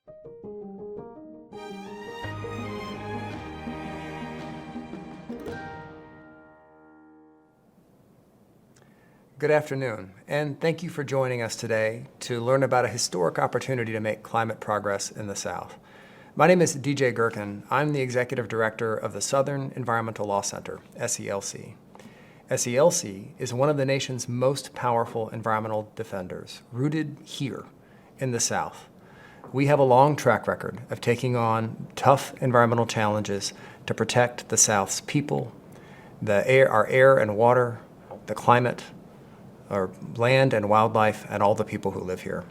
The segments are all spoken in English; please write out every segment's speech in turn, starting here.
Good afternoon, and thank you for joining us today to learn about a historic opportunity to make climate progress in the South. My name is DJ Gherkin. I'm the Executive Director of the Southern Environmental Law Center, SELC. SELC is one of the nation's most powerful environmental defenders, rooted here in the South. We have a long track record of taking on tough environmental challenges to protect the South's people, our air and water, the climate, our land and wildlife, and all the people who live here.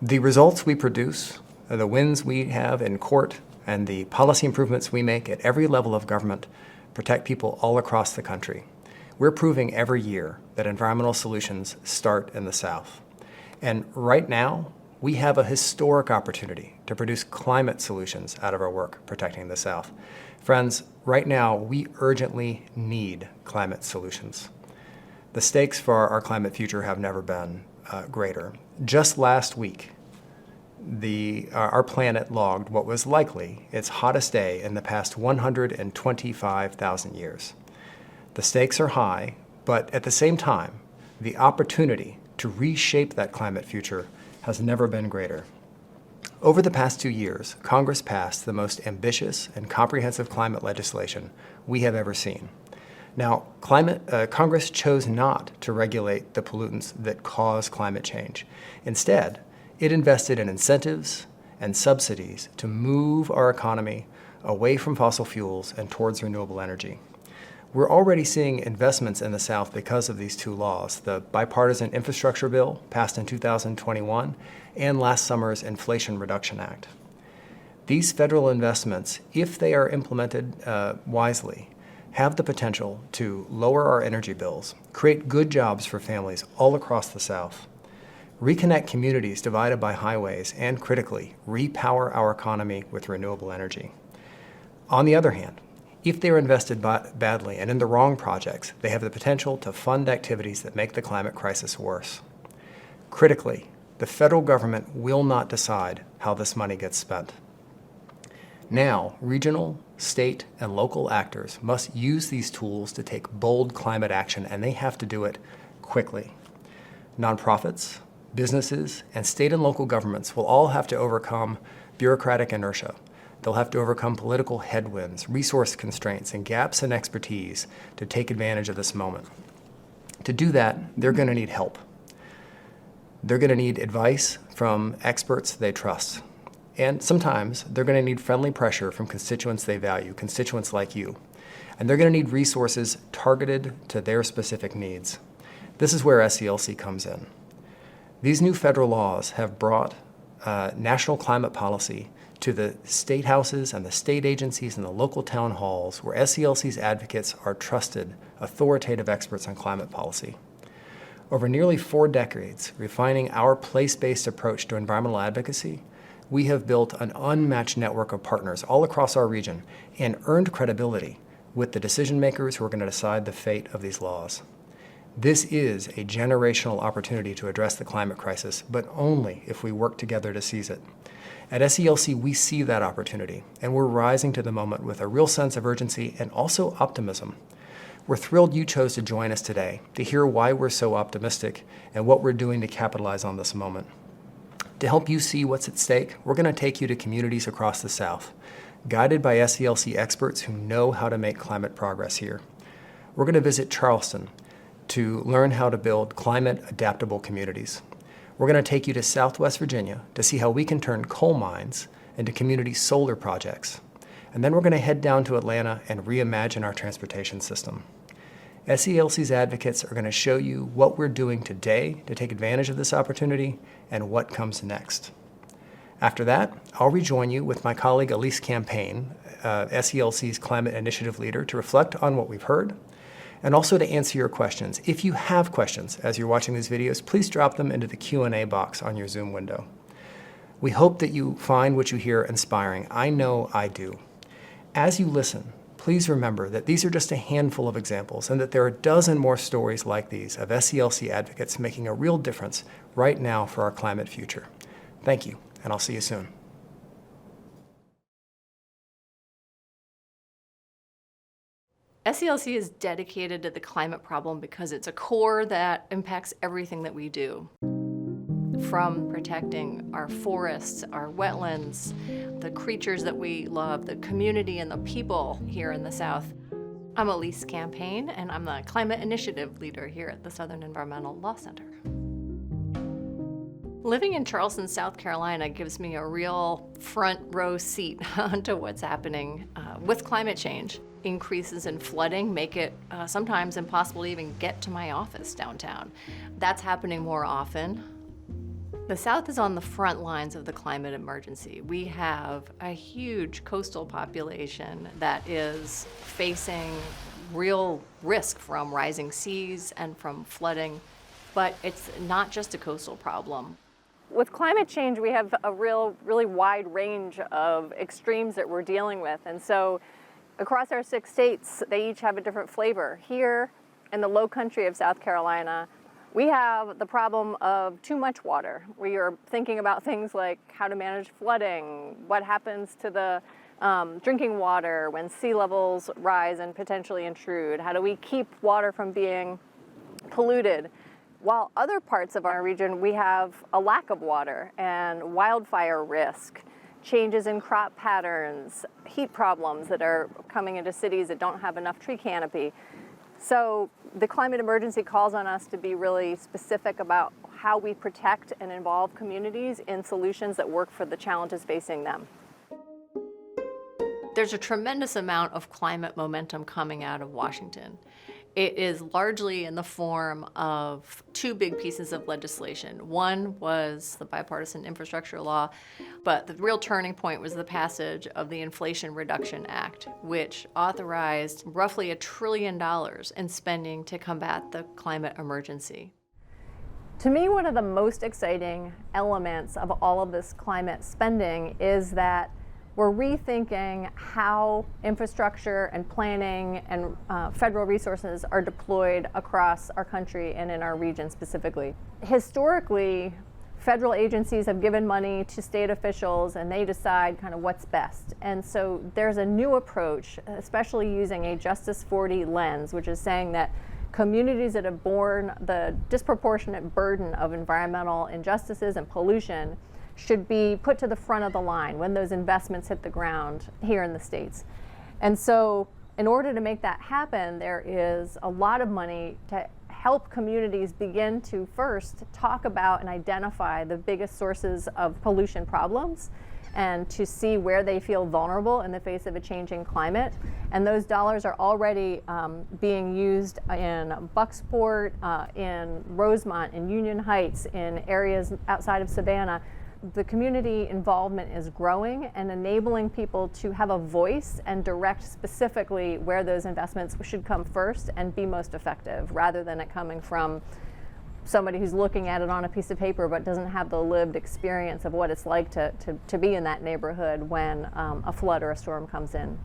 The results we produce, the wins we have in court, and the policy improvements we make at every level of government protect people all across the country. We're proving every year that environmental solutions start in the South. And right now, we have a historic opportunity to produce climate solutions out of our work protecting the South. Friends, right now, we urgently need climate solutions. The stakes for our climate future have never been greater. Just last week, our planet logged what was likely its hottest day in the past 125,000 years. The stakes are high, but at the same time, the opportunity to reshape that climate future has never been greater. Over the past 2 years, Congress passed the most ambitious and comprehensive climate legislation we have ever seen. Now, Congress chose not to regulate the pollutants that cause climate change. Instead, it invested in incentives and subsidies to move our economy away from fossil fuels and towards renewable energy. We're already seeing investments in the South because of these two laws, the Bipartisan Infrastructure Bill passed in 2021 and last summer's Inflation Reduction Act. These federal investments, if they are implemented wisely, have the potential to lower our energy bills, create good jobs for families all across the South, reconnect communities divided by highways, and critically, repower our economy with renewable energy. On the other hand, if they are invested badly and in the wrong projects, they have the potential to fund activities that make the climate crisis worse. Critically, the federal government will not decide how this money gets spent. Now, regional, state, and local actors must use these tools to take bold climate action, and they have to do it quickly. Nonprofits, businesses, and state and local governments will all have to overcome bureaucratic inertia. They'll have to overcome political headwinds, resource constraints, and gaps in expertise to take advantage of this moment. To do that, they're going to need help. They're going to need advice from experts they trust. And sometimes they're going to need friendly pressure from constituents they value, constituents like you. And they're going to need resources targeted to their specific needs. This is where SELC comes in. These new federal laws have brought national climate policy to the state houses and the state agencies and the local town halls where SELC's advocates are trusted, authoritative experts on climate policy. Over nearly 4 decades, refining our place-based approach to environmental advocacy, we have built an unmatched network of partners all across our region and earned credibility with the decision makers who are going to decide the fate of these laws. This is a generational opportunity to address the climate crisis, but only if we work together to seize it. At SELC, we see that opportunity, and we're rising to the moment with a real sense of urgency and also optimism. We're thrilled you chose to join us today to hear why we're so optimistic and what we're doing to capitalize on this moment. To help you see what's at stake, we're going to take you to communities across the South, guided by SELC experts who know how to make climate progress here. We're going to visit Charleston to learn how to build climate-adaptable communities. We're going to take you to Southwest Virginia to see how we can turn coal mines into community solar projects. And then we're going to head down to Atlanta and reimagine our transportation system. SELC's advocates are going to show you what we're doing today to take advantage of this opportunity and what comes next. After that, I'll rejoin you with my colleague Elise Campaign, SELC's climate initiative leader, to reflect on what we've heard and also to answer your questions. If you have questions as you're watching these videos, please drop them into the Q&A box on your Zoom window. We hope that you find what you hear inspiring. I know I do. As you listen, please remember that these are just a handful of examples and that there are a dozen more stories like these of SELC advocates making a real difference right now for our climate future. Thank you, and I'll see you soon. SELC is dedicated to the climate problem because it's a core that impacts everything that we do. From protecting our forests, our wetlands, the creatures that we love, the community and the people here in the South. I'm Elise Campaign, and I'm the Climate Initiative Leader here at the Southern Environmental Law Center. Living in Charleston, South Carolina gives me a real front row seat onto what's happening with climate change. Increases in flooding make it sometimes impossible to even get to my office downtown. That's happening more often. The South is on the front lines of the climate emergency. We have a huge coastal population that is facing real risk from rising seas and from flooding, but it's not just a coastal problem. With climate change, we have a really wide range of extremes that we're dealing with. And so across our 6 states, they each have a different flavor. Here in the low country of South Carolina, we have the problem of too much water. We are thinking about things like how to manage flooding, what happens to the drinking water when sea levels rise and potentially intrude, how do we keep water from being polluted. While other parts of our region, we have a lack of water and wildfire risk, changes in crop patterns, heat problems that are coming into cities that don't have enough tree canopy. So the climate emergency calls on us to be really specific about how we protect and involve communities in solutions that work for the challenges facing them. There's a tremendous amount of climate momentum coming out of Washington. It is largely in the form of 2 big pieces of legislation. One was the bipartisan infrastructure law, but the real turning point was the passage of the Inflation Reduction Act, which authorized roughly $1 trillion in spending to combat the climate emergency. To me, one of the most exciting elements of all of this climate spending is that we're rethinking how infrastructure and planning and federal resources are deployed across our country and in our region specifically. Historically, federal agencies have given money to state officials and they decide kind of what's best. And so there's a new approach, especially using a Justice 40 lens, which is saying that communities that have borne the disproportionate burden of environmental injustices and pollution should be put to the front of the line when those investments hit the ground here in the States. And so in order to make that happen, there is a lot of money to help communities begin to first talk about and identify the biggest sources of pollution problems and to see where they feel vulnerable in the face of a changing climate. And those dollars are already being used in Bucksport, in Rosemont, in Union Heights, in areas outside of Savannah. The community involvement is growing and enabling people to have a voice and direct specifically where those investments should come first and be most effective, rather than it coming from somebody who's looking at it on a piece of paper but doesn't have the lived experience of what it's like to be in that neighborhood when a flood or a storm comes in.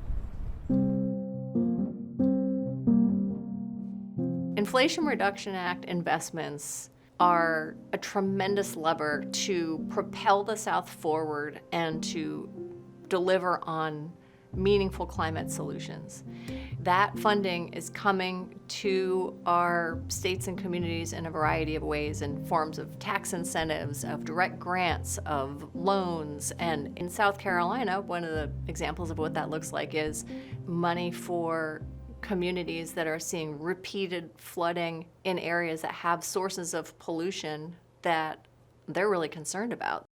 Inflation Reduction Act investments are a tremendous lever to propel the South forward and to deliver on meaningful climate solutions. That funding is coming to our states and communities in a variety of ways, in forms of tax incentives, of direct grants, of loans. And in South Carolina, one of the examples of what that looks like is money for communities that are seeing repeated flooding in areas that have sources of pollution that they're really concerned about.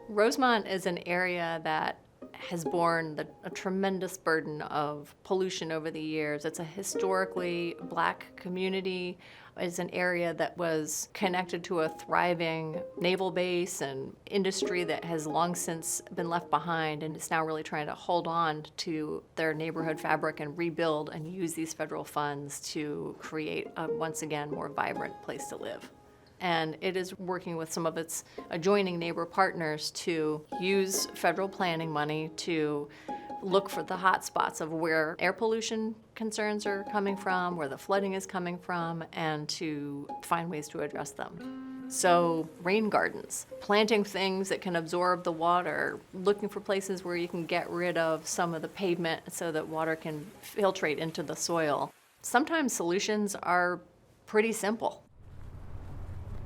Rosemont is an area that has borne a tremendous burden of pollution over the years. It's a historically Black community. It's an area that was connected to a thriving naval base and industry that has long since been left behind, and is now really trying to hold on to their neighborhood fabric and rebuild and use these federal funds to create a, once again, more vibrant place to live. And it is working with some of its adjoining neighbor partners to use federal planning money to look for the hot spots of where air pollution concerns are coming from, where the flooding is coming from, and to find ways to address them. So rain gardens, planting things that can absorb the water, looking for places where you can get rid of some of the pavement so that water can filtrate into the soil. Sometimes solutions are pretty simple.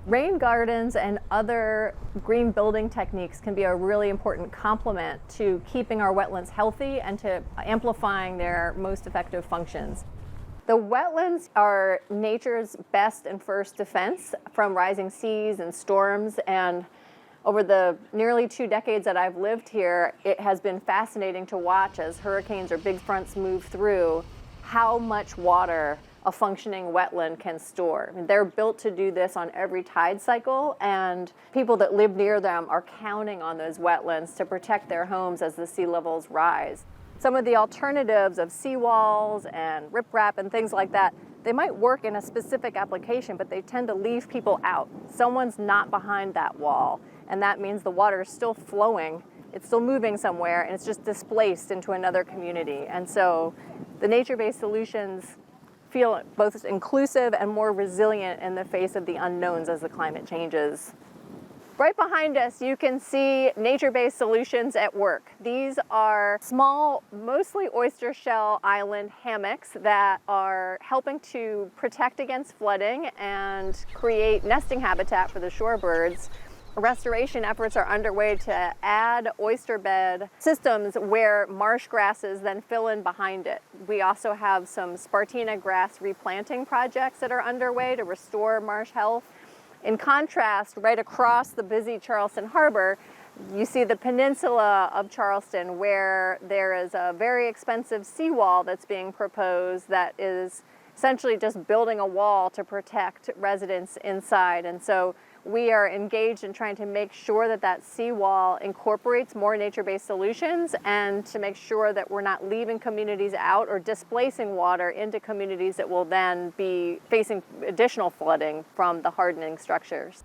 Rain gardens and other green building techniques can be a really important complement to keeping our wetlands healthy and to amplifying their most effective functions. The wetlands are nature's best and first defense from rising seas and storms, and over the nearly 2 decades that I've lived here, it has been fascinating to watch as hurricanes or big fronts move through how much water a functioning wetland can store. I mean, they're built to do this on every tide cycle, and people that live near them are counting on those wetlands to protect their homes as the sea levels rise. Some of the alternatives of seawalls and riprap and things like that, they might work in a specific application, but they tend to leave people out. Someone's not behind that wall, and that means the water is still flowing, it's still moving somewhere, and it's just displaced into another community. And so the nature-based solutions feel both inclusive and more resilient in the face of the unknowns as the climate changes. Right behind us, you can see nature-based solutions at work. These are small, mostly oyster shell island hammocks that are helping to protect against flooding and create nesting habitat for the shorebirds. Restoration efforts are underway to add oyster bed systems where marsh grasses then fill in behind it. We also have some Spartina grass replanting projects that are underway to restore marsh health. In contrast, right across the busy Charleston Harbor, you see the peninsula of Charleston, where there is a very expensive seawall that's being proposed that is essentially just building a wall to protect residents inside. And so we are engaged in trying to make sure that that seawall incorporates more nature-based solutions and to make sure that we're not leaving communities out or displacing water into communities that will then be facing additional flooding from the hardening structures.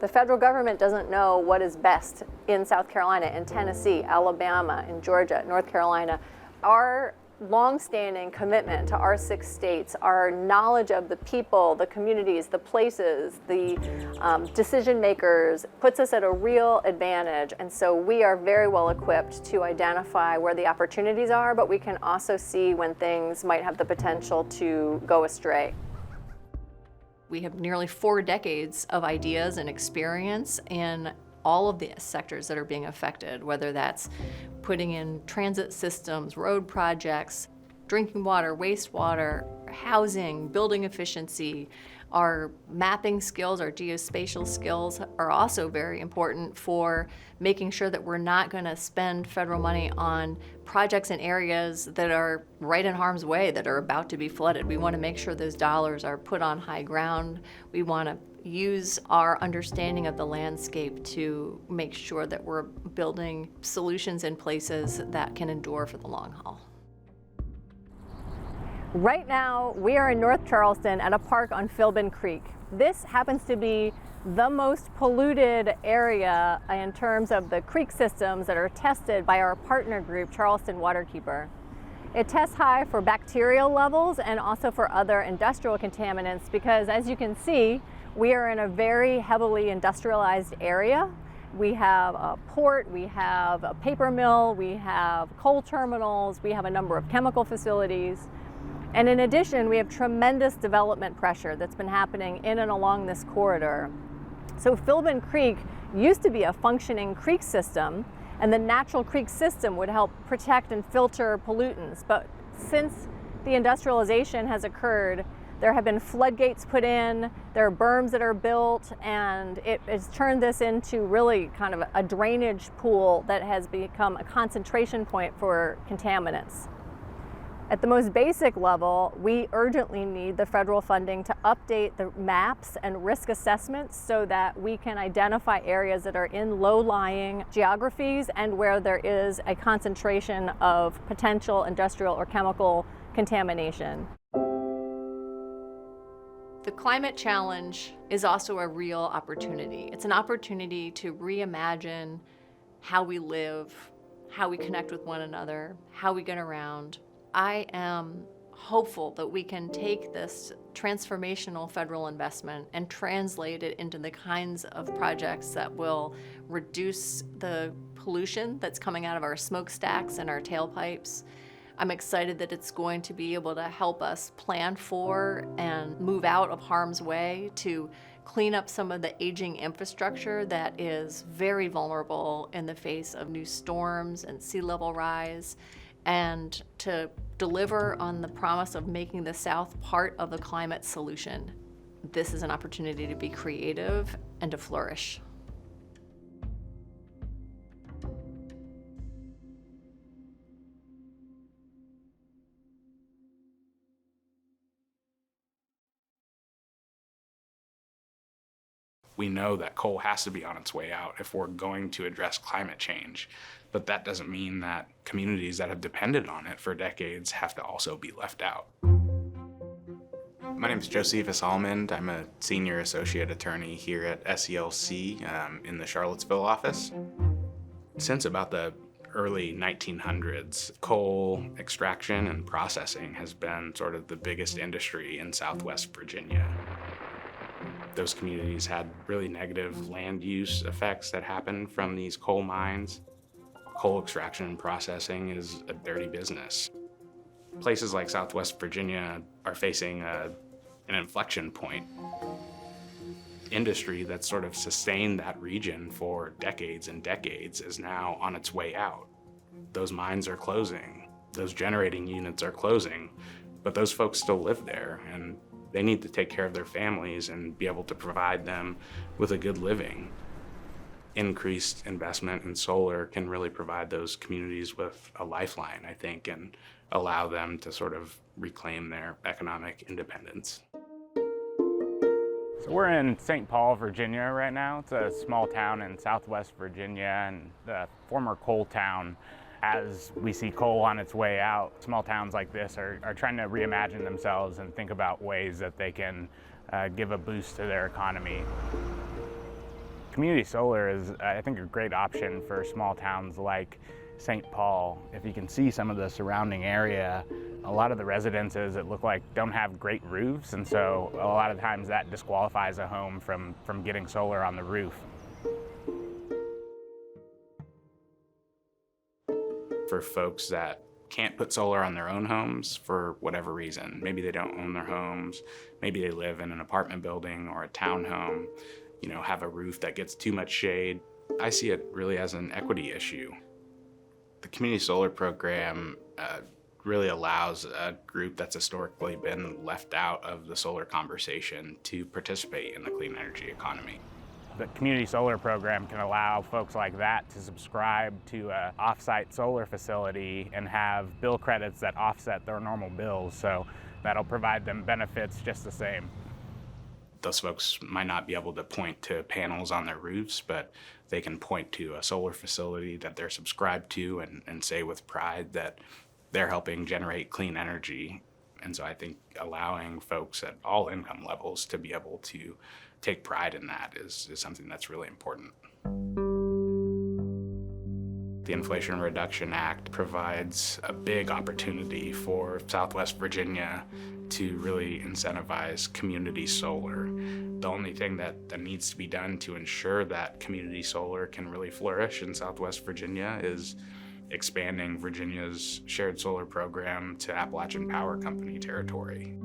The federal government doesn't know what is best in South Carolina, in Tennessee, Alabama, in Georgia, North Carolina. Our long-standing commitment to our 6 states, our knowledge of the people, the communities, the places, the decision makers puts us at a real advantage. And so we are very well equipped to identify where the opportunities are, but we can also see when things might have the potential to go astray. We have nearly 4 decades of ideas and experience in all of the sectors that are being affected, whether that's putting in transit systems, road projects, drinking water, wastewater, housing, building efficiency. Our mapping skills, our geospatial skills are also very important for making sure that we're not going to spend federal money on projects in areas that are right in harm's way, that are about to be flooded. We want to make sure those dollars are put on high ground. We want to use our understanding of the landscape to make sure that we're building solutions in places that can endure for the long haul. Right now, we are in North Charleston at a park on Philbin Creek. This happens to be the most polluted area in terms of the creek systems that are tested by our partner group, Charleston Waterkeeper. It tests high for bacterial levels and also for other industrial contaminants because, as you can see, we are in a very heavily industrialized area. We have a port, we have a paper mill, we have coal terminals, we have a number of chemical facilities. And in addition, we have tremendous development pressure that's been happening in and along this corridor. So Philbin Creek used to be a functioning creek system, and the natural creek system would help protect and filter pollutants. But since the industrialization has occurred, there have been floodgates put in, there are berms that are built, and it has turned this into really kind of a drainage pool that has become a concentration point for contaminants. At the most basic level, we urgently need the federal funding to update the maps and risk assessments so that we can identify areas that are in low-lying geographies and where there is a concentration of potential industrial or chemical contamination. The climate challenge is also a real opportunity. It's an opportunity to reimagine how we live, how we connect with one another, how we get around. I am hopeful that we can take this transformational federal investment and translate it into the kinds of projects that will reduce the pollution that's coming out of our smokestacks and our tailpipes. I'm excited that it's going to be able to help us plan for and move out of harm's way to clean up some of the aging infrastructure that is very vulnerable in the face of new storms and sea level rise, and to deliver on the promise of making the South part of the climate solution. This is an opportunity to be creative and to flourish. We know that coal has to be on its way out if we're going to address climate change, but that doesn't mean that communities that have depended on it for decades have to also be left out. My name is Josephus Almond. I'm a senior associate attorney here at SELC in the Charlottesville office. Since about the early 1900s, coal extraction and processing has been sort of the biggest industry in Southwest Virginia. Those communities had really negative land use effects that happened from these coal mines. Coal extraction and processing is a dirty business. Places like Southwest Virginia are facing an inflection point. Industry that sort of sustained that region for decades and decades is now on its way out. Those mines are closing, those generating units are closing, but those folks still live there, and they need to take care of their families and be able to provide them with a good living. Increased investment in solar can really provide those communities with a lifeline, I think, and allow them to sort of reclaim their economic independence. So we're in St. Paul, Virginia right now. It's a small town in Southwest Virginia and the former coal town. As we see coal on its way out, small towns like this are trying to reimagine themselves and think about ways that they can give a boost to their economy. Community solar is, I think, a great option for small towns like St. Paul. If you can see some of the surrounding area, a lot of the residences, it look like, don't have great roofs, and so a lot of times that disqualifies a home from getting solar on the roof. For folks that can't put solar on their own homes for whatever reason, maybe they don't own their homes, maybe they live in an apartment building or a townhome, have a roof that gets too much shade. I see it really as an equity issue. The community solar program really allows a group that's historically been left out of the solar conversation to participate in the clean energy economy. The community solar program can allow folks like that to subscribe to an off-site solar facility and have bill credits that offset their normal bills, so that'll provide them benefits just the same. Those folks might not be able to point to panels on their roofs, but they can point to a solar facility that they're subscribed to and say with pride that they're helping generate clean energy. And so I think allowing folks at all income levels to be able to take pride in that is something that's really important. The Inflation Reduction Act provides a big opportunity for Southwest Virginia to really incentivize community solar. The only thing that needs to be done to ensure that community solar can really flourish in Southwest Virginia is expanding Virginia's shared solar program to Appalachian Power Company territory.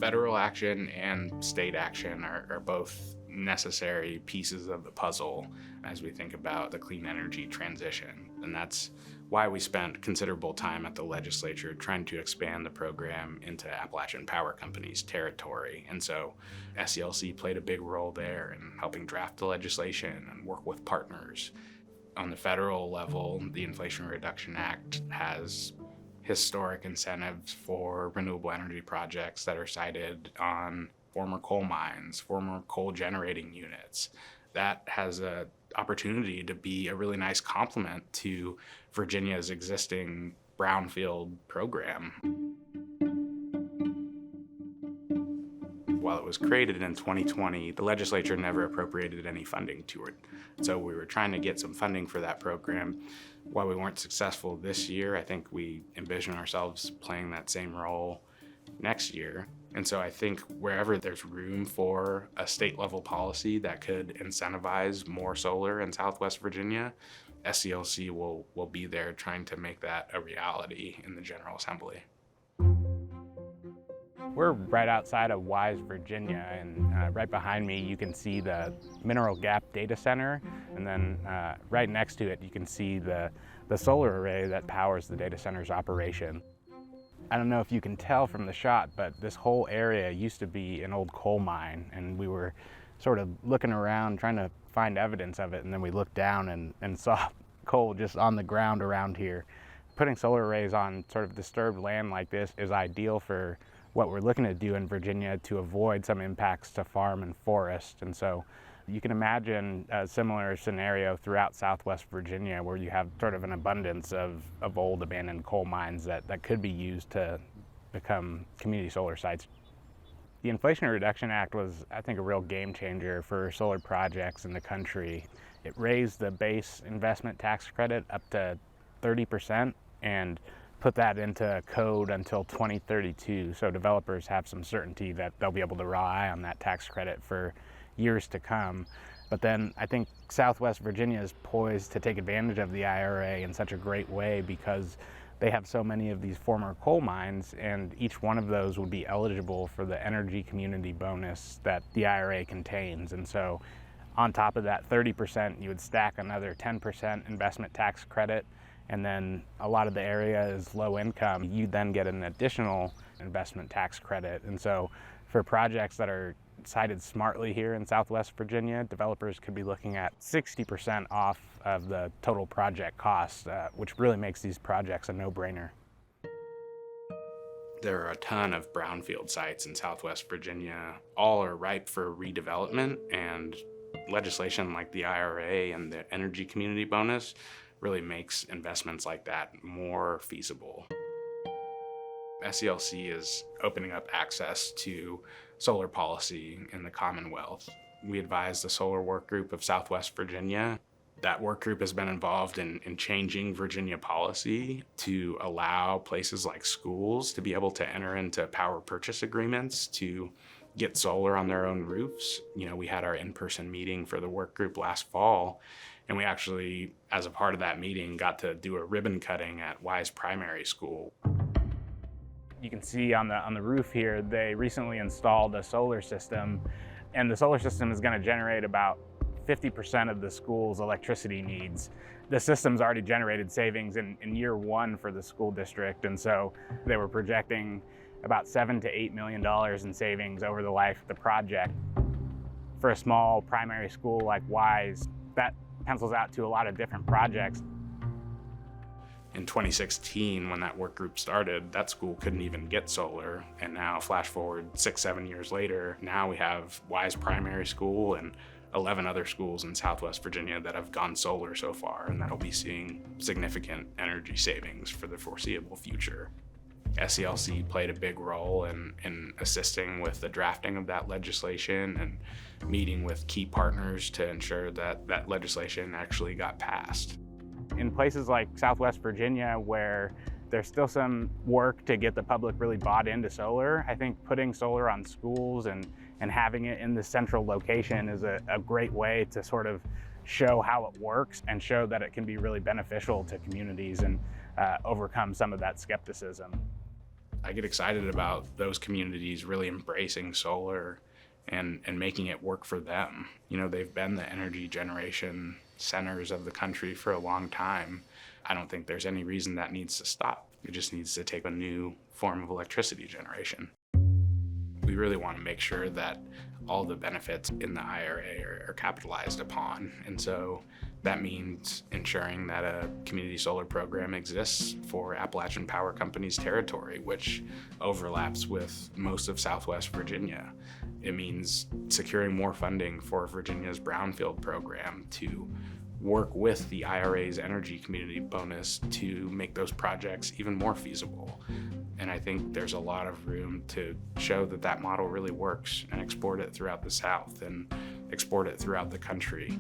Federal action and state action are both necessary pieces of the puzzle as we think about the clean energy transition. And that's why we spent considerable time at the legislature trying to expand the program into Appalachian Power Company's territory. And so SELC played a big role there in helping draft the legislation and work with partners. On the federal level, the Inflation Reduction Act has historic incentives for renewable energy projects that are sited on former coal mines, former coal generating units. That has an opportunity to be a really nice complement to Virginia's existing brownfield program. while it was created in 2020, the legislature never appropriated any funding to it. So we were trying to get some funding for that program. While we weren't successful this year, I think we envision ourselves playing that same role next year. And so I think wherever there's room for a state level policy that could incentivize more solar in Southwest Virginia, SELC will be there trying to make that a reality in the General Assembly. We're right outside of Wise, Virginia, and right behind me you can see the Mineral Gap Data Center, and then right next to it you can see the solar array that powers the data center's operation. I don't know if you can tell from the shot, but this whole area used to be an old coal mine, and we were sort of looking around trying to find evidence of it, and then we looked down and saw coal just on the ground around here. Putting solar arrays on sort of disturbed land like this is ideal for what we're looking to do in Virginia to avoid some impacts to farm and forest. And so you can imagine a similar scenario throughout Southwest Virginia where you have sort of an abundance of old abandoned coal mines that could be used to become community solar sites. The Inflation Reduction Act was, I think, a real game changer for solar projects in the country. It raised the base investment tax credit up to 30% and put that into code until 2032, so developers have some certainty that they'll be able to rely on that tax credit for years to come. But then I think Southwest Virginia is poised to take advantage of the IRA in such a great way because they have so many of these former coal mines, and each one of those would be eligible for the energy community bonus that the IRA contains. And so on top of that 30%, you would stack another 10% investment tax credit. And then a lot of the area is low income. You then get an additional investment tax credit. And so for projects that are sited smartly here in Southwest Virginia, developers could be looking at 60% off of the total project cost, which really makes these projects a no-brainer. There are a ton of brownfield sites in Southwest Virginia. All are ripe for redevelopment, and legislation like the IRA and the energy community bonus really makes investments like that more feasible. SELC is opening up access to solar policy in the Commonwealth. We advise the Solar Work Group of Southwest Virginia. That work group has been involved in changing Virginia policy to allow places like schools to be able to enter into power purchase agreements to get solar on their own roofs. You know, we had our in-person meeting for the work group last fall, and we actually, as a part of that meeting, got to do a ribbon cutting at Wise Primary School. You can see on the roof here, they recently installed a solar system, and the solar system is going to generate about 50% of the school's electricity needs. The system's already generated savings in year one for the school district, and so they were projecting about $7 to $8 million in savings over the life of the project. For a small primary school like Wise, that pencils out to a lot of different projects. In 2016, when that work group started, that school couldn't even get solar. And now, flash forward 6-7 years later, now we have Wise Primary School and 11 other schools in Southwest Virginia that have gone solar so far, and that'll be seeing significant energy savings for the foreseeable future. SELC played a big role in assisting with the drafting of that legislation and meeting with key partners to ensure that that legislation actually got passed. In places like Southwest Virginia, where there's still some work to get the public really bought into solar, I think putting solar on schools and having it in the central location is a great way to sort of show how it works and show that it can be really beneficial to communities and overcome some of that skepticism. I get excited about those communities really embracing solar and making it work for them. You know, they've been the energy generation centers of the country for a long time. I don't think there's any reason that needs to stop. It just needs to take a new form of electricity generation. We really want to make sure that all the benefits in the IRA are capitalized upon. And so that means ensuring that a community solar program exists for Appalachian Power Company's territory, which overlaps with most of Southwest Virginia. It means securing more funding for Virginia's brownfield program to work with the IRA's energy community bonus to make those projects even more feasible. And I think there's a lot of room to show that that model really works and export it throughout the South and export it throughout the country.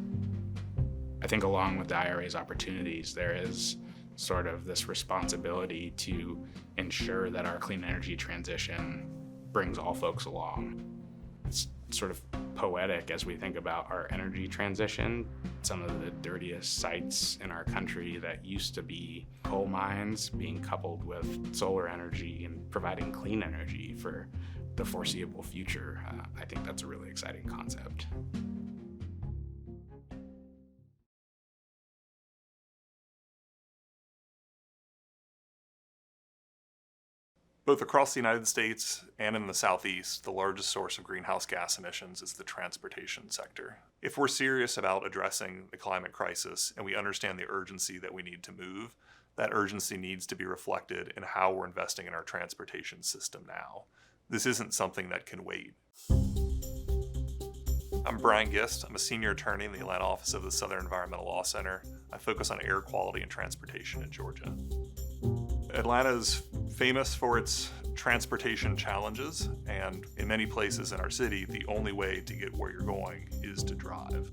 I think along with the IRA's opportunities, there is sort of this responsibility to ensure that our clean energy transition brings all folks along. It's sort of poetic as we think about our energy transition. Some of the dirtiest sites in our country that used to be coal mines being coupled with solar energy and providing clean energy for the foreseeable future. I think that's a really exciting concept. Both across the United States and in the Southeast, the largest source of greenhouse gas emissions is the transportation sector. If we're serious about addressing the climate crisis and we understand the urgency that we need to move, that urgency needs to be reflected in how we're investing in our transportation system now. This isn't something that can wait. I'm Brian Gist. I'm a senior attorney in the Atlanta office of the Southern Environmental Law Center. I focus on air quality and transportation in Georgia. Atlanta is famous for its transportation challenges, and in many places in our city, the only way to get where you're going is to drive.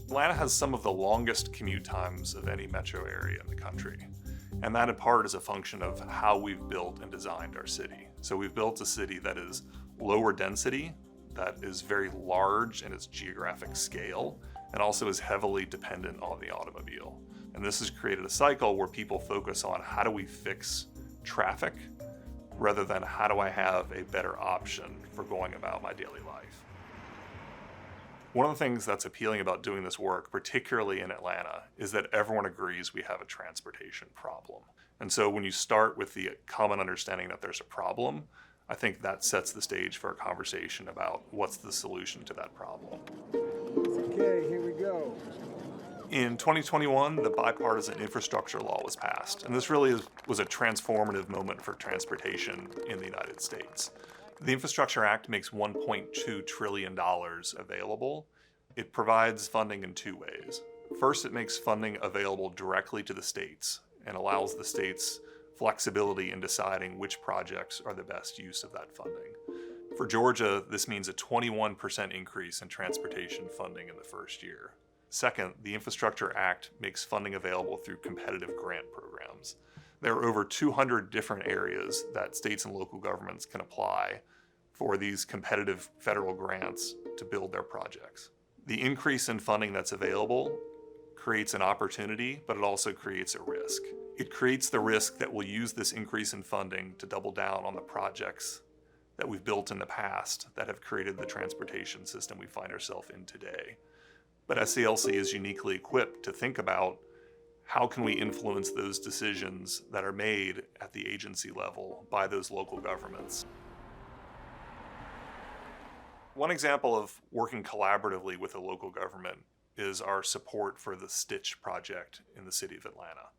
Atlanta has some of the longest commute times of any metro area in the country, and that in part is a function of how we've built and designed our city. So we've built a city that is lower density, that is very large in its geographic scale, and also is heavily dependent on the automobile. And this has created a cycle where people focus on how do we fix traffic rather than how do I have a better option for going about my daily life. One of the things that's appealing about doing this work, particularly in Atlanta, is that everyone agrees we have a transportation problem. And so when you start with the common understanding that there's a problem, I think that sets the stage for a conversation about what's the solution to that problem. Okay, here we go. In 2021, the bipartisan infrastructure law was passed, and this really was a transformative moment for transportation in the United States. The Infrastructure Act makes $1.2 trillion available. It provides funding in two ways. First, it makes funding available directly to the states and allows the states flexibility in deciding which projects are the best use of that funding. For Georgia, this means a 21% increase in transportation funding in the first year. Second, the Infrastructure Act makes funding available through competitive grant programs. There are over 200 different areas that states and local governments can apply for these competitive federal grants to build their projects. The increase in funding that's available creates an opportunity, but it also creates a risk. It creates the risk that we'll use this increase in funding to double down on the projects that we've built in the past that have created the transportation system we find ourselves in today. But SELC is uniquely equipped to think about how can we influence those decisions that are made at the agency level by those local governments. One example of working collaboratively with a local government is our support for the Stitch project in the city of Atlanta.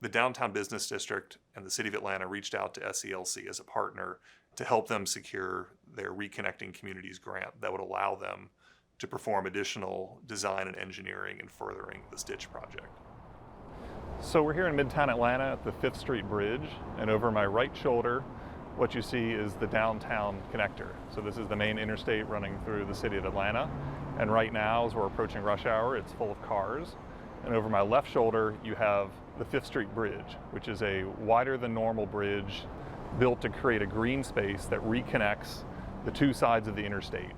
The Downtown Business District and the city of Atlanta reached out to SELC as a partner to help them secure their Reconnecting Communities grant that would allow them to perform additional design and engineering in furthering the Stitch project. So we're here in Midtown Atlanta at the 5th Street Bridge, and over my right shoulder, what you see is the downtown connector. So this is the main interstate running through the city of Atlanta. And right now, as we're approaching rush hour, it's full of cars. And over my left shoulder, you have the 5th Street Bridge, which is a wider than normal bridge built to create a green space that reconnects the two sides of the interstate.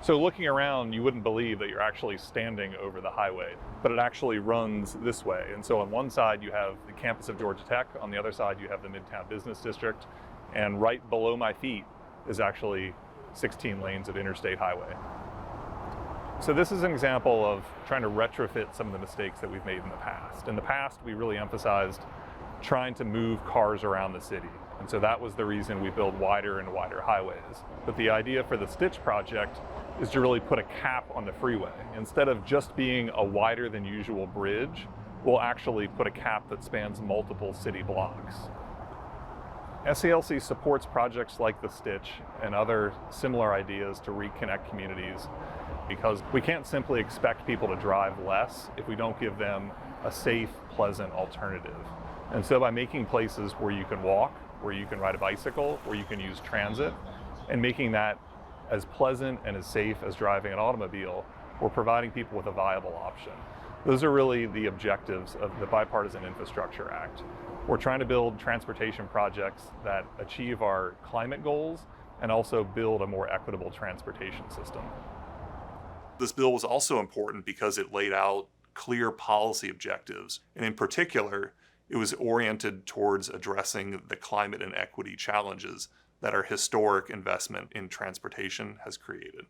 So looking around, you wouldn't believe that you're actually standing over the highway, but it actually runs this way. And so on one side, you have the campus of Georgia Tech. On the other side, you have the Midtown Business District. And right below my feet is actually 16 lanes of interstate highway. So this is an example of trying to retrofit some of the mistakes that we've made in the past. In the past, we really emphasized trying to move cars around the city. And so that was the reason we build wider and wider highways. But the idea for the Stitch project is to really put a cap on the freeway. Instead of just being a wider than usual bridge, we'll actually put a cap that spans multiple city blocks. SELC supports projects like the Stitch and other similar ideas to reconnect communities because we can't simply expect people to drive less if we don't give them a safe, pleasant alternative. And so by making places where you can walk, where you can ride a bicycle, where you can use transit, and making that as pleasant and as safe as driving an automobile, we're providing people with a viable option. Those are really the objectives of the Bipartisan Infrastructure Act. We're trying to build transportation projects that achieve our climate goals and also build a more equitable transportation system. This bill was also important because it laid out clear policy objectives, and in particular, it was oriented towards addressing the climate and equity challenges that our historic investment in transportation has created.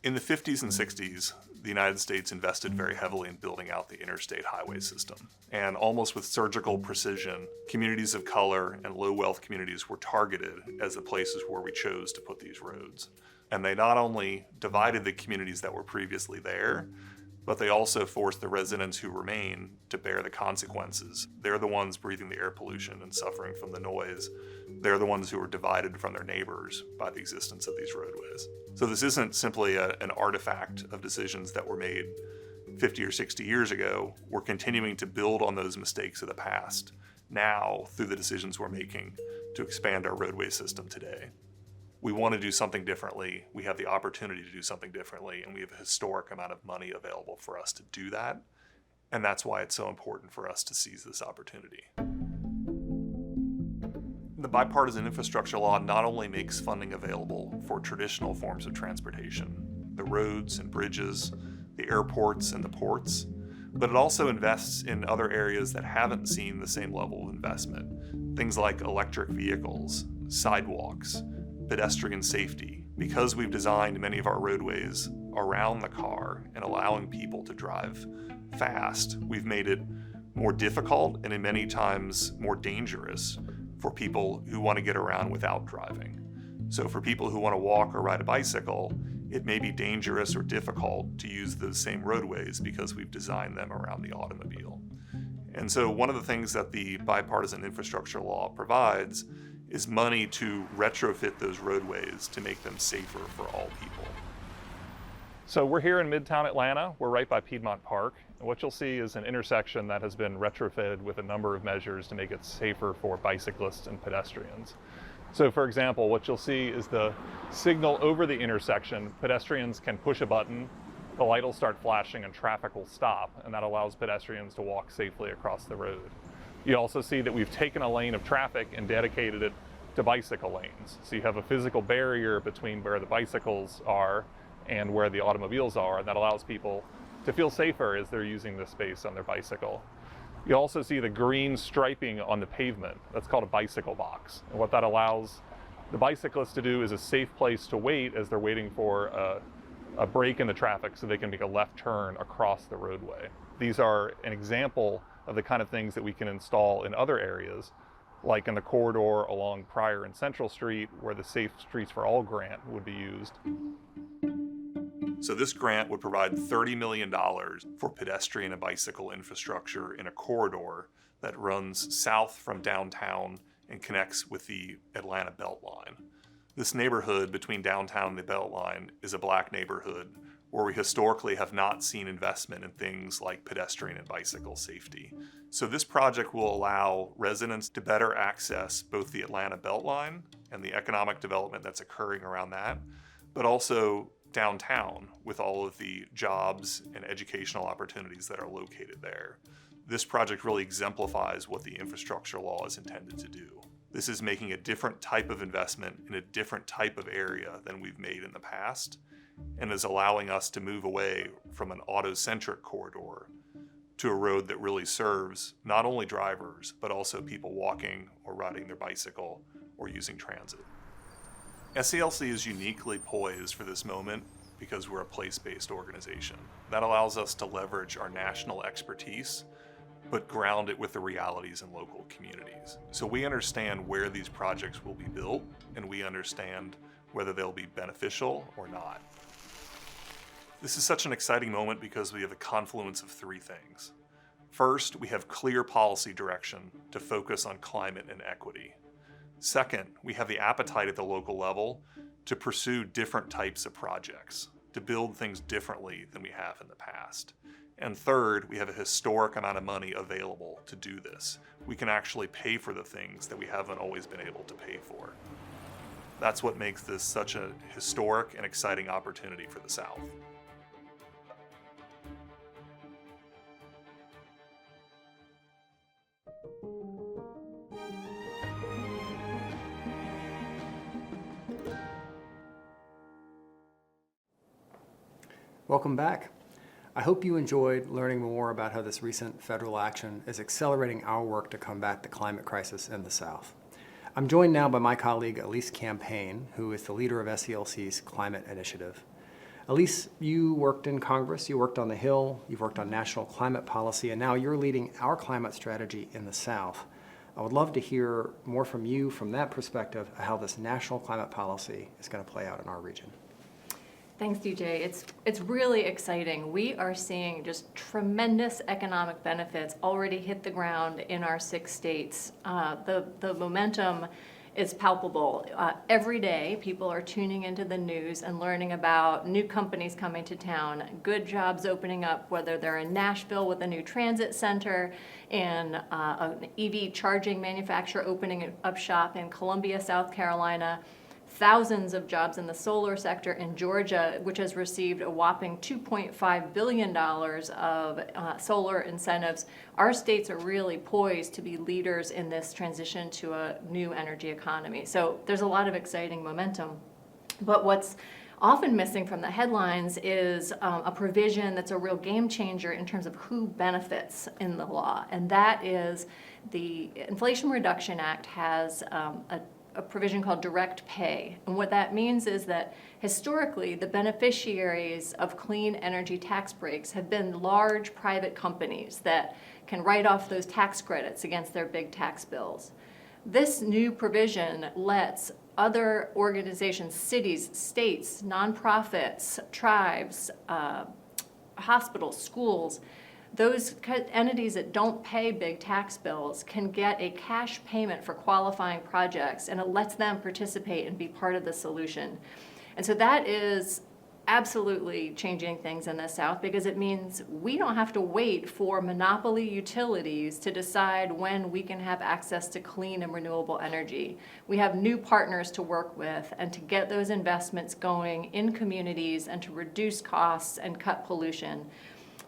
In the 50s and 60s, the United States invested very heavily in building out the interstate highway system. And almost with surgical precision, communities of color and low-wealth communities were targeted as the places where we chose to put these roads. And they not only divided the communities that were previously there, but they also forced the residents who remain to bear the consequences. They're the ones breathing the air pollution and suffering from the noise. They're the ones who are divided from their neighbors by the existence of these roadways. So this isn't simply an artifact of decisions that were made 50 or 60 years ago. We're continuing to build on those mistakes of the past now through the decisions we're making to expand our roadway system today. We want to do something differently. We have the opportunity to do something differently, and we have a historic amount of money available for us to do that. And that's why it's so important for us to seize this opportunity. The Bipartisan Infrastructure Law not only makes funding available for traditional forms of transportation, the roads and bridges, the airports and the ports, but it also invests in other areas that haven't seen the same level of investment. Things like electric vehicles, sidewalks, pedestrian safety. Because we've designed many of our roadways around the car and allowing people to drive fast, we've made it more difficult and in many times more dangerous for people who want to get around without driving. So for people who want to walk or ride a bicycle, it may be dangerous or difficult to use those same roadways because we've designed them around the automobile. And so one of the things that the Bipartisan Infrastructure Law provides is money to retrofit those roadways to make them safer for all people. So we're here in Midtown Atlanta. We're right by Piedmont Park. And what you'll see is an intersection that has been retrofitted with a number of measures to make it safer for bicyclists and pedestrians. So for example, what you'll see is the signal over the intersection. Pedestrians can push a button, the light will start flashing and traffic will stop, and that allows pedestrians to walk safely across the road. You also see that we've taken a lane of traffic and dedicated it to bicycle lanes. So you have a physical barrier between where the bicycles are and where the automobiles are, and that allows people to feel safer as they're using this space on their bicycle. You also see the green striping on the pavement. That's called a bicycle box. And what that allows the bicyclists to do is a safe place to wait as they're waiting for a break in the traffic so they can make a left turn across the roadway. These are an example of the kind of things that we can install in other areas, like in the corridor along Pryor and Central Street, where the Safe Streets for All grant would be used. So this grant would provide $30 million for pedestrian and bicycle infrastructure in a corridor that runs south from downtown and connects with the Atlanta Beltline. This neighborhood between downtown and the Beltline is a Black neighborhood where we historically have not seen investment in things like pedestrian and bicycle safety. So this project will allow residents to better access both the Atlanta Beltline and the economic development that's occurring around that, but also downtown with all of the jobs and educational opportunities that are located there. This project really exemplifies what the infrastructure law is intended to do. This is making a different type of investment in a different type of area than we've made in the past, and is allowing us to move away from an auto-centric corridor to a road that really serves not only drivers, but also people walking or riding their bicycle or using transit. SELC is uniquely poised for this moment because we're a place-based organization. That allows us to leverage our national expertise, but ground it with the realities in local communities. So we understand where these projects will be built, and we understand whether they'll be beneficial or not. This is such an exciting moment because we have a confluence of three things. First, we have clear policy direction to focus on climate and equity. Second, we have the appetite at the local level to pursue different types of projects, to build things differently than we have in the past. And third, we have a historic amount of money available to do this. We can actually pay for the things that we haven't always been able to pay for. That's what makes this such a historic and exciting opportunity for the South. Welcome back. I hope you enjoyed learning more about how this recent federal action is accelerating our work to combat the climate crisis in the South. I'm joined now by my colleague Elise Campaign, who is the leader of SELC's climate initiative. Elise, you worked in Congress, you worked on the Hill, you've worked on national climate policy, and now you're leading our climate strategy in the South. I would love to hear more from you from that perspective, how this national climate policy is going to play out in our region. Thanks, DJ. It's really exciting. We are seeing just tremendous economic benefits already hit the ground in our 6 states. The momentum is palpable. Every day, people are tuning into the news and learning about new companies coming to town, good jobs opening up, whether they're in Nashville with a new transit center, and an EV charging manufacturer opening up shop in Columbia, South Carolina. Thousands of jobs in the solar sector in Georgia, which has received a whopping $2.5 billion of solar incentives. Our states are really poised to be leaders in this transition to a new energy economy. So there's a lot of exciting momentum. But what's often missing from the headlines is a provision that's a real game changer in terms of who benefits in the law. And that is the Inflation Reduction Act has a provision called direct pay. And what that means is that historically, the beneficiaries of clean energy tax breaks have been large private companies that can write off those tax credits against their big tax bills. This new provision lets other organizations, cities, states, nonprofits, tribes, hospitals, schools, those entities that don't pay big tax bills can get a cash payment for qualifying projects, and it lets them participate and be part of the solution. And so that is absolutely changing things in the South, because it means we don't have to wait for monopoly utilities to decide when we can have access to clean and renewable energy. We have new partners to work with and to get those investments going in communities and to reduce costs and cut pollution.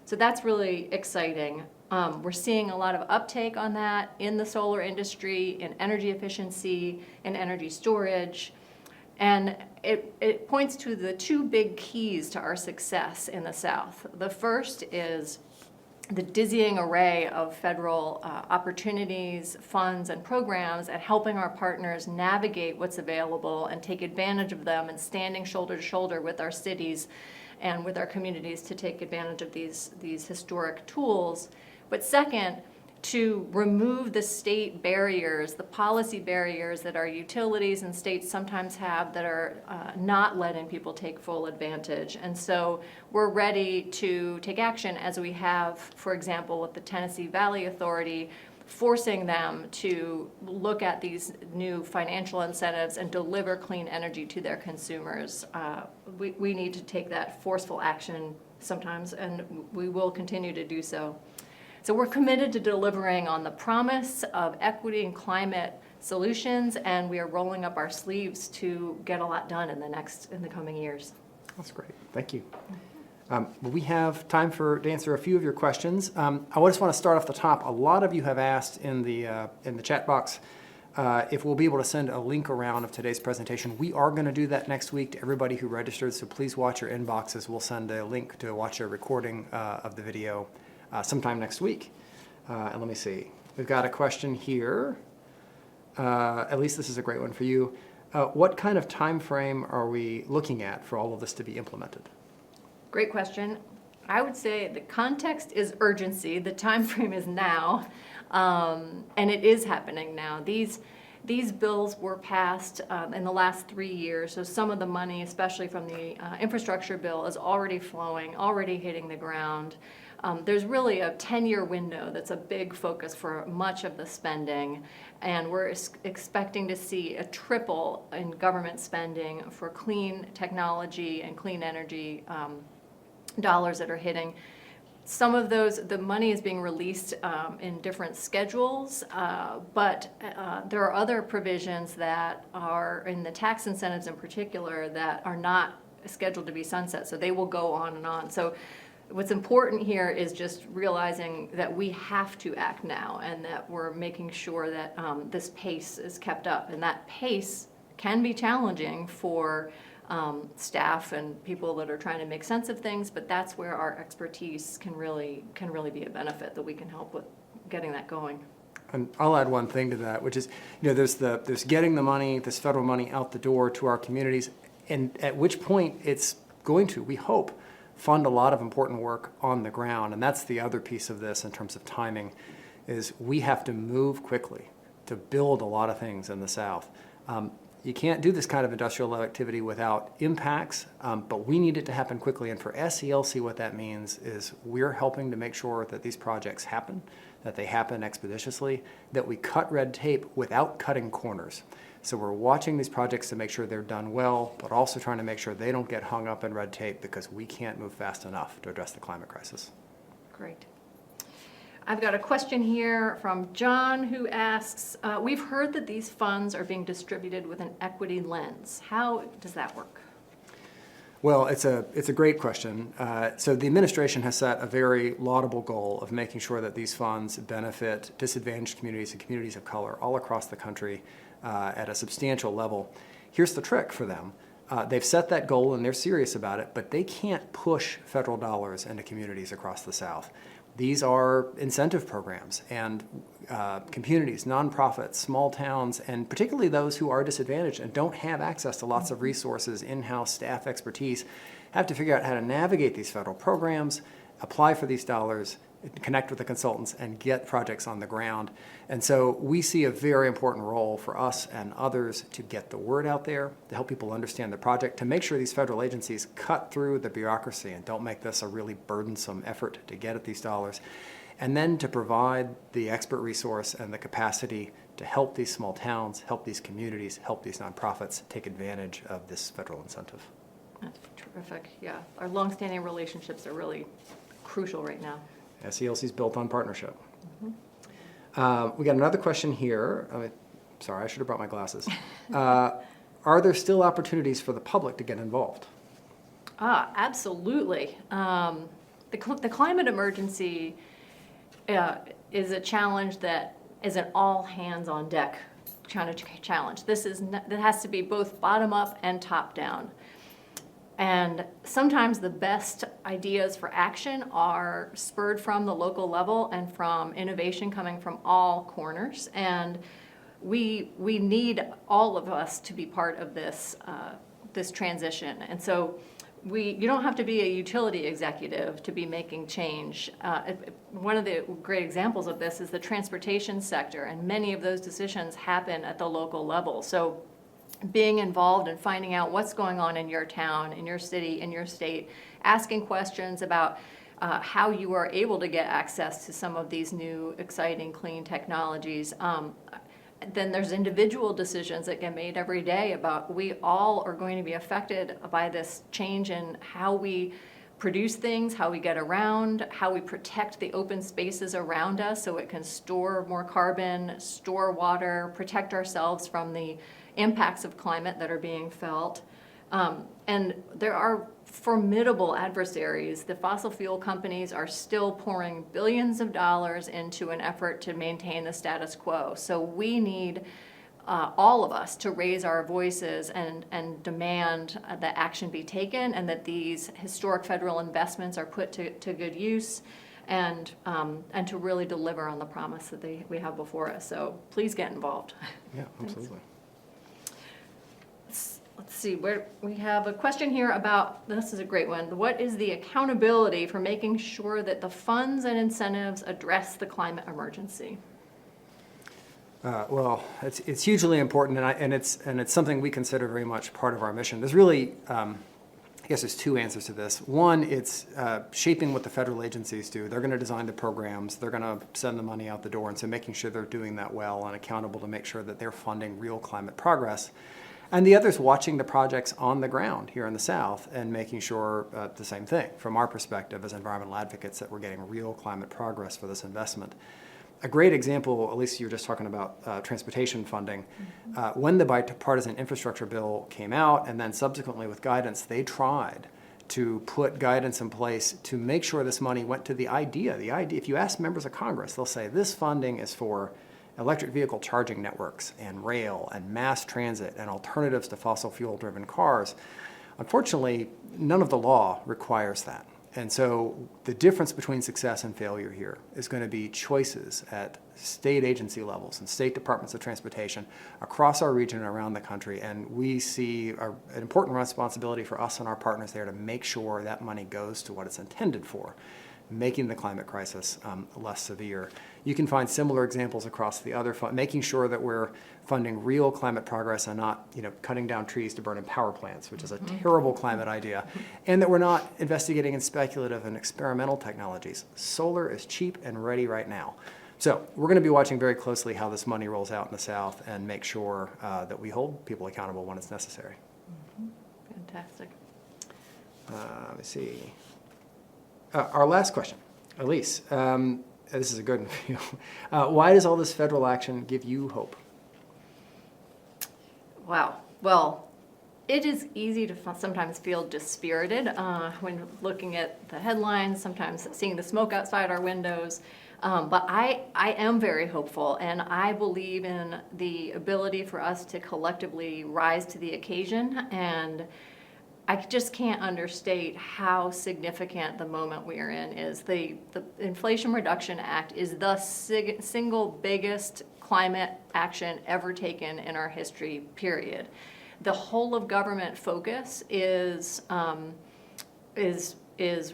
So that's really exciting. We're seeing a lot of uptake on that in the solar industry, in energy efficiency, in energy storage. And it points to the 2 big keys to our success in the South. The first is the dizzying array of federal opportunities, funds, and programs at helping our partners navigate what's available and take advantage of them, and standing shoulder to shoulder with our cities and with our communities to take advantage of these historic tools. But second, to remove the state barriers, the policy barriers that our utilities and states sometimes have that are not letting people take full advantage. And so we're ready to take action, as we have, for example, with the Tennessee Valley Authority, forcing them to look at these new financial incentives and deliver clean energy to their consumers. We need to take that forceful action sometimes, and we will continue to do so. So we're committed to delivering on the promise of equity and climate solutions, and we are rolling up our sleeves to get a lot done in the coming years. That's great. Thank you. We have time to answer a few of your questions. I just want to start off the top. A lot of you have asked in the chat box if we'll be able to send a link around of today's presentation. We are going to do that next week to everybody who registered, so please watch your inboxes. We'll send a link to watch a recording of the video sometime next week. And let me see. We've got a question here. At least this is a great one for you. What kind of time frame are we looking at for all of this to be implemented? Great question. I would say the context is urgency. The time frame is now, and it is happening now. These bills were passed in the last 3 years, so some of the money, especially from the infrastructure bill, is already flowing, already hitting the ground. There's really a 10-year window that's a big focus for much of the spending, and we're expecting to see a triple in government spending for clean technology and clean energy dollars that are hitting. Some of the money is being released in different schedules, but there are other provisions that are in the tax incentives in particular that are not scheduled to be sunset, so they will go on and on. So what's important here is just realizing that we have to act now, and that we're making sure that this pace is kept up, and that pace can be challenging for staff and people that are trying to make sense of things, but that's where our expertise can really be a benefit, that we can help with getting that going. And I'll add one thing to that, which is, there's getting the money, this federal money out the door to our communities, and at which point it's going to, we hope, fund a lot of important work on the ground. And that's the other piece of this in terms of timing, is we have to move quickly to build a lot of things in the South. You can't do this kind of industrial activity without impacts, but we need it to happen quickly. And for SELC, what that means is we're helping to make sure that these projects happen, that they happen expeditiously, that we cut red tape without cutting corners. So we're watching these projects to make sure they're done well, but also trying to make sure they don't get hung up in red tape, because we can't move fast enough to address the climate crisis. Great. I've got a question here from John, who asks, we've heard that these funds are being distributed with an equity lens. How does that work? Well, it's a great question. So the administration has set a very laudable goal of making sure that these funds benefit disadvantaged communities and communities of color all across the country at a substantial level. Here's the trick for them. They've set that goal and they're serious about it, but they can't push federal dollars into communities across the South. These are incentive programs, and communities, nonprofits, small towns, and particularly those who are disadvantaged and don't have access to lots of resources, in-house staff expertise, have to figure out how to navigate these federal programs, apply for these dollars, connect with the consultants, and get projects on the ground. And so we see a very important role for us and others to get the word out there, to help people understand the project, to make sure these federal agencies cut through the bureaucracy and don't make this a really burdensome effort to get at these dollars, and then to provide the expert resource and the capacity to help these small towns, help these communities, help these nonprofits take advantage of this federal incentive. That's terrific. Yeah, our longstanding relationships are really crucial right now. SELC is built on partnership. Mm-hmm. We got another question here. Sorry, I should have brought my glasses. Are there still opportunities for the public to get involved? Absolutely. The climate emergency is a challenge that is an all hands on deck challenge. That has to be both bottom up and top down. And sometimes the best ideas for action are spurred from the local level and from innovation coming from all corners. And we need all of us to be part of this transition. And so you don't have to be a utility executive to be making change. One of the great examples of this is the transportation sector, and many of those decisions happen at the local level. So being involved and finding out what's going on in your town, in your city, in your state, asking questions about how you are able to get access to some of these new, exciting, clean technologies. Then there's individual decisions that get made every day about we all are going to be affected by this change in how we produce things, how we get around, how we protect the open spaces around us so it can store more carbon, store water, protect ourselves from the impacts of climate that are being felt. And there are formidable adversaries. The fossil fuel companies are still pouring billions of dollars into an effort to maintain the status quo. So we need all of us to raise our voices and demand that action be taken, and that these historic federal investments are put to good use, and to really deliver on the promise that we have before us. So please get involved. Yeah, absolutely. Let's see, we have a question here about, this is a great one. What is the accountability for making sure that the funds and incentives address the climate emergency? Well, it's hugely important, and it's something we consider very much part of our mission. There's really, I guess there's two answers to this. One, it's shaping what the federal agencies do. They're going to design the programs. They're going to send the money out the door, and so making sure they're doing that well and accountable to make sure that they're funding real climate progress. And the other is watching the projects on the ground here in the South and making sure the same thing from our perspective as environmental advocates, that we're getting real climate progress for this investment. A great example, at least you were just talking about transportation funding. When the bipartisan infrastructure bill came out, and then subsequently with guidance, they tried to put guidance in place to make sure this money went to the idea. If you ask members of Congress, they'll say this funding is for electric vehicle charging networks and rail and mass transit and alternatives to fossil fuel driven cars. Unfortunately, none of the law requires that. And so the difference between success and failure here is going to be choices at state agency levels and state departments of transportation across our region and around the country. And we see an important responsibility for us and our partners there to make sure that money goes to what it's intended for, making the climate crisis less severe. You can find similar examples across the other making sure that we're funding real climate progress and not, cutting down trees to burn in power plants, which is a terrible climate idea, and that we're not investigating in speculative and experimental technologies. Solar is cheap and ready right now. So we're going to be watching very closely how this money rolls out in the South and make sure that we hold people accountable when it's necessary. Fantastic. Let me see. Our last question, Elise, this is a good one for you. Why does all this federal action give you hope? Wow. Well, it is easy to sometimes feel dispirited when looking at the headlines, sometimes seeing the smoke outside our windows. But I am very hopeful, and I believe in the ability for us to collectively rise to the occasion. And I just can't understate how significant the moment we are in is. The Inflation Reduction Act is the single biggest climate action ever taken in our history, period. The whole of government focus is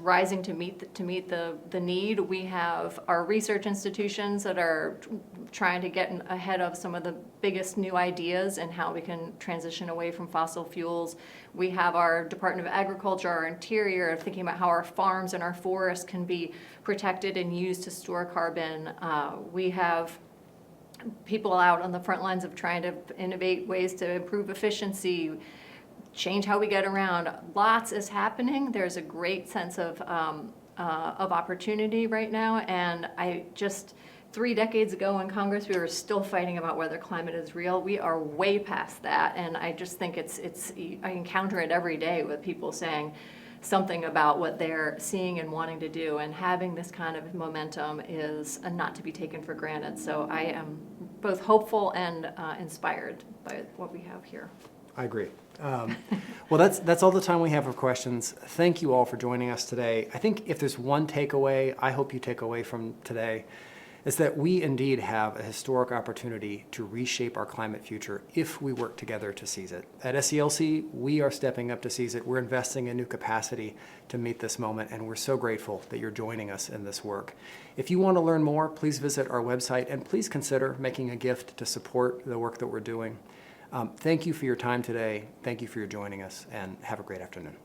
rising to meet the need. We have our research institutions that are trying to get ahead of some of the biggest new ideas and how we can transition away from fossil fuels. We have our Department of Agriculture, our Interior, thinking about how our farms and our forests can be protected and used to store carbon. We have people out on the front lines of trying to innovate ways to improve efficiency, change how we get around. Lots is happening. There's a great sense of opportunity right now, and 3 decades ago in Congress, we were still fighting about whether climate is real. We are way past that, and I just think I encounter it every day with people saying something about what they're seeing and wanting to do, and having this kind of momentum is not to be taken for granted. So I am both hopeful and inspired by what we have here. I agree. Well, that's all the time we have for questions. Thank you all for joining us today. I think if there's one takeaway I hope you take away from today, is that we indeed have a historic opportunity to reshape our climate future if we work together to seize it. At SELC, we are stepping up to seize it. We're investing in new capacity to meet this moment, and we're so grateful that you're joining us in this work. If you want to learn more, please visit our website, and please consider making a gift to support the work that we're doing. Thank you for your time today. Thank you for your joining us, and have a great afternoon.